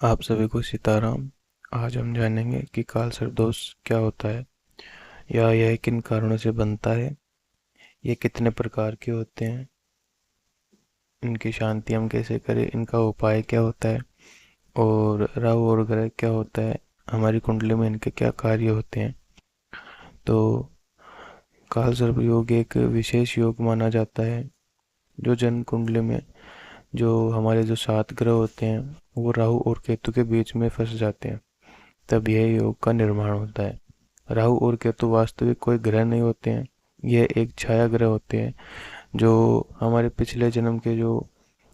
आप सभी को सीताराम। आज हम जानेंगे कि कालसर्प दोष क्या होता है या यह किन कारणों से बनता है, ये कितने प्रकार के होते हैं, इनकी शांति हम कैसे करें, इनका उपाय क्या होता है और राहु और ग्रह क्या होता है, हमारी कुंडली में इनके क्या कार्य होते हैं। तो कालसर्प योग एक विशेष योग माना जाता है जो जन्म कुंडली में जो हमारे जो 7 ग्रह होते हैं वो राहु और केतु के बीच में फंस जाते हैं, तब यह योग का निर्माण होता है। राहु और केतु वास्तविक कोई ग्रह नहीं होते हैं, यह एक छाया ग्रह होते हैं जो हमारे पिछले जन्म के जो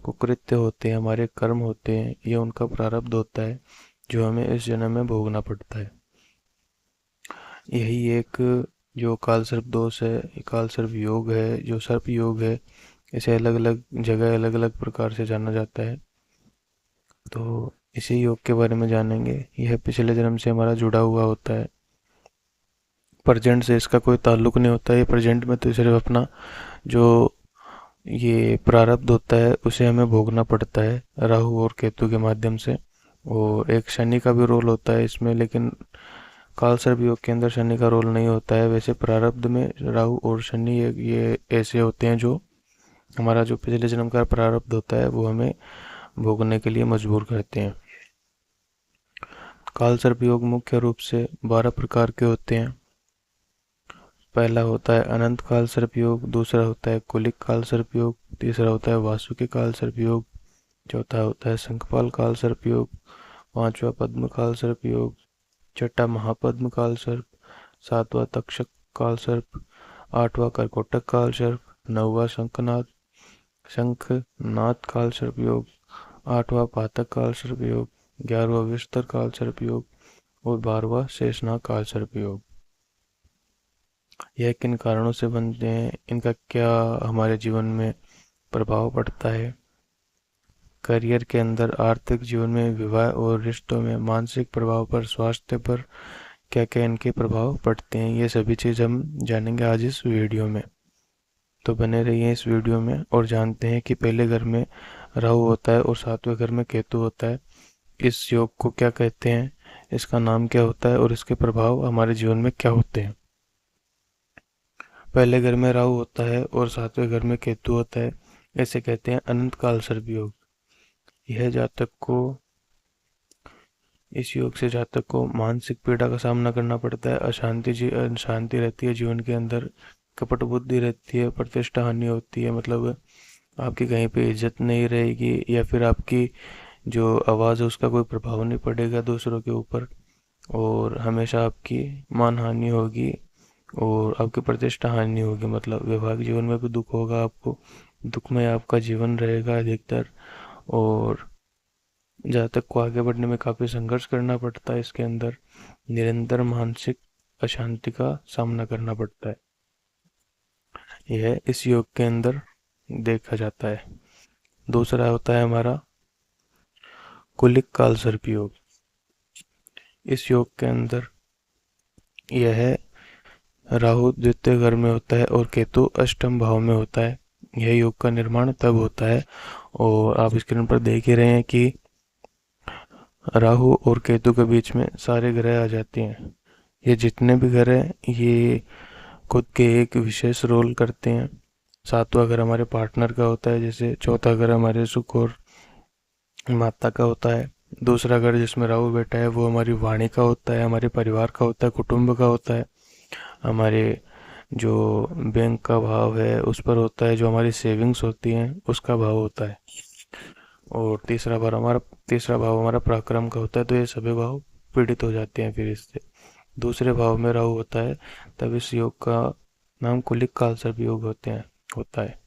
कुकृत्य होते हैं, हमारे कर्म होते हैं, यह उनका प्रारब्ध होता है जो हमें इस जन्म में भोगना पड़ता है। यही एक जो कालसर्प दोष है, कालसर्प योग है, जो सर्प योग है, इसे अलग अलग जगह अलग अलग प्रकार से जाना जाता है। तो इसी योग के बारे में जानेंगे। यह पिछले जन्म से हमारा जुड़ा हुआ होता है, प्रेजेंट से इसका कोई ताल्लुक नहीं होता। ये प्रेजेंट में तो सिर्फ अपना जो ये प्रारब्ध होता है उसे हमें भोगना पड़ता है राहु और केतु के माध्यम से। और एक शनि का भी रोल होता है इसमें, लेकिन कालसर्प योग के अंदर शनि का रोल नहीं होता है। वैसे प्रारब्ध में राहु और शनि ये ऐसे होते हैं जो हमारा जो पिछले जन्म का प्रारब्ध होता है वो हमें भोगने के लिए मजबूर करते हैं। कालसर्प योग मुख्य रूप से 12 प्रकार के होते हैं। पहला होता है अनंत काल सर्प योग, दूसरा होता है कुलिक काल सर्प योग, तीसरा होता है वासुकी काल सर्प योग, चौथा होता है शंखपाल काल सर्प योग, पांचवा पद्म काल सर्प योग, छठा महापद्म काल सर्प, सातवां तक्षक काल सर्प, आठवां करकोटक काल सर्प, नौवां शंखनाद काल सर्प योग, आठवां पातक काल सर्प योग, 11वां विस्तर काल सर्प योग और 12वां शेषनाग काल सर्प योग। यह किन कारणों से बनते हैं, इनका क्या हमारे जीवन में प्रभाव पड़ता है, करियर के अंदर, आर्थिक जीवन में, विवाह और रिश्तों में, मानसिक प्रभाव पर, स्वास्थ्य पर क्या क्या इनके प्रभाव पड़ते हैं, ये सभी चीज़ हम जानेंगे आज इस वीडियो में। तो बने रहिए इस वीडियो में और जानते हैं कि पहले घर में राहु होता है और 7वें घर में केतु होता है। इस योग को क्या कहते हैं, इसका नाम क्या होता है और इसके प्रभाव हमारे जीवन में क्या होते हैं। पहले घर में राहु होता है और 7वें घर में केतु होता है, इसे कहते हैं अनंत काल सर्प योग। यह जातक को इस योग से जातक को मानसिक पीड़ा का सामना करना पड़ता है, अशांति रहती है जीवन के अंदर, कपट बुद्धि रहती है, प्रतिष्ठा हानि होती है, मतलब आपकी कहीं पे इज्जत नहीं रहेगी या फिर आपकी जो आवाज़ है उसका कोई प्रभाव नहीं पड़ेगा दूसरों के ऊपर, और हमेशा आपकी मान हानि होगी और आपकी प्रतिष्ठा हानि होगी। मतलब वैवाहिक जीवन में भी दुख होगा, आपको दुखमय आपका जीवन रहेगा अधिकतर, और जातक को आगे बढ़ने में काफ़ी संघर्ष करना पड़ता है। इसके अंदर निरंतर मानसिक अशांति का सामना करना पड़ता है। यह इस योग के अंदर देखा जाता है। दूसरा होता है हमारा कुलिक काल सर्प योग। इस योग के अंदर यह राहु द्वितीय घर में होता है और केतु अष्टम भाव में होता है। यह योग का निर्माण तब होता है, और आप स्क्रीन पर देख ही रहे हैं कि राहु और केतु के बीच में सारे ग्रह आ जाते हैं। ये जितने भी ग्रह हैं ये खुद के एक विशेष रोल करते हैं। 7वां घर हमारे पार्टनर का होता है, जैसे चौथा घर हमारे सुख और माता का होता है। दूसरा घर जिसमें राहु बैठा है वो हमारी वाणी का होता है, हमारे परिवार का होता है, कुटुंब का होता है, हमारे जो बैंक का भाव है उस पर होता है, जो हमारी सेविंग्स होती हैं उसका भाव होता है, और तीसरा भाव हमारा पराक्रम का होता है। तो ये सभी भाव पीड़ित हो जाते हैं फिर इससे। दूसरे भाव में राहु होता है, तब इस योग का नाम कुलिक कालसर्प योग होता है।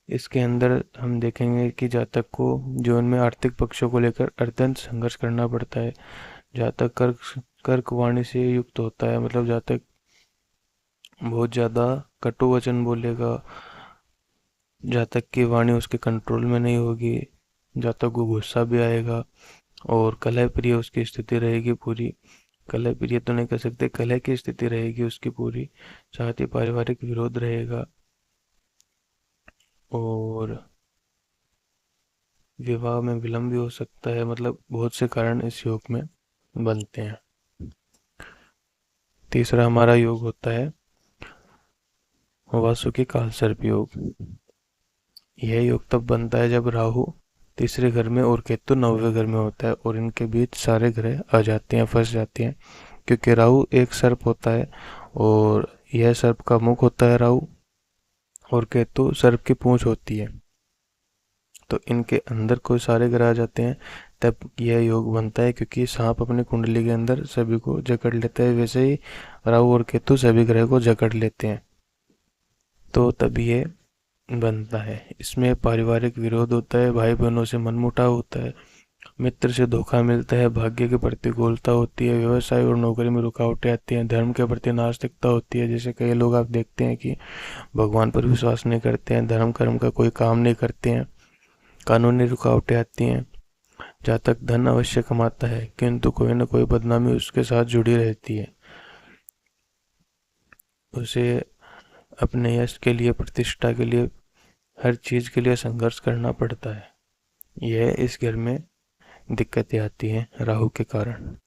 इसके अंदर हम देखेंगे कि जातक को जीवन में आर्थिक पक्षों को लेकर अत्यंत संघर्ष करना पड़ता है। जातक कर्क वाणी से युक्त होता है, मतलब जातक बहुत ज़्यादा कटु वचन बोलेगा, जातक की वाणी उसके कंट्रोल में नहीं होगी, जातक को गुस्सा भी आएगा, और कलह प्रिय उसकी स्थिति रहेगी पूरी। कलह प्रिय तो नहीं कह सकते, कलह की स्थिति रहेगी उसकी पूरी। साथ ही पारिवारिक विरोध रहेगा, और विवाह में विलम्ब भी हो सकता है, मतलब बहुत से कारण इस योग में बनते हैं। तीसरा हमारा योग होता है वासुकी कालसर्प योग। यह योग तब बनता है जब राहु तीसरे घर में और केतु नौवें घर में होता है और इनके बीच सारे ग्रह आ जाते हैं, फंस जाते हैं, क्योंकि राहु एक सर्प होता है और यह सर्प का मुख होता है राहु, और केतु सर्प की पूंछ होती है। तो इनके अंदर कोई सारे ग्रह आ जाते हैं, तब यह योग बनता है, क्योंकि सांप अपनी कुंडली के अंदर सभी को जकड़ लेता है, वैसे ही राहु और केतु सभी ग्रह को जकड़ लेते हैं। तो तब ये बनता है। इसमें पारिवारिक विरोध होता है, भाई बहनों से मनमुटाव होता है, मित्र से धोखा मिलता है, भाग्य की प्रतिकूलता होती है, व्यवसाय और नौकरी में रुकावटें आती हैं, धर्म के प्रति नास्तिकता होती है। जैसे कई लोग आप देखते हैं कि भगवान पर विश्वास नहीं करते हैं, धर्म कर्म का कोई काम नहीं करते हैं, कानूनी रुकावटें आती हैं। जातक धन अवश्य कमाता है, किंतु कोई न कोई बदनामी उसके साथ जुड़ी रहती है। उसे अपने यश के लिए, प्रतिष्ठा के लिए, हर चीज़ के लिए संघर्ष करना पड़ता है। यह इस घर में दिक्कतें आती हैं राहु के कारण।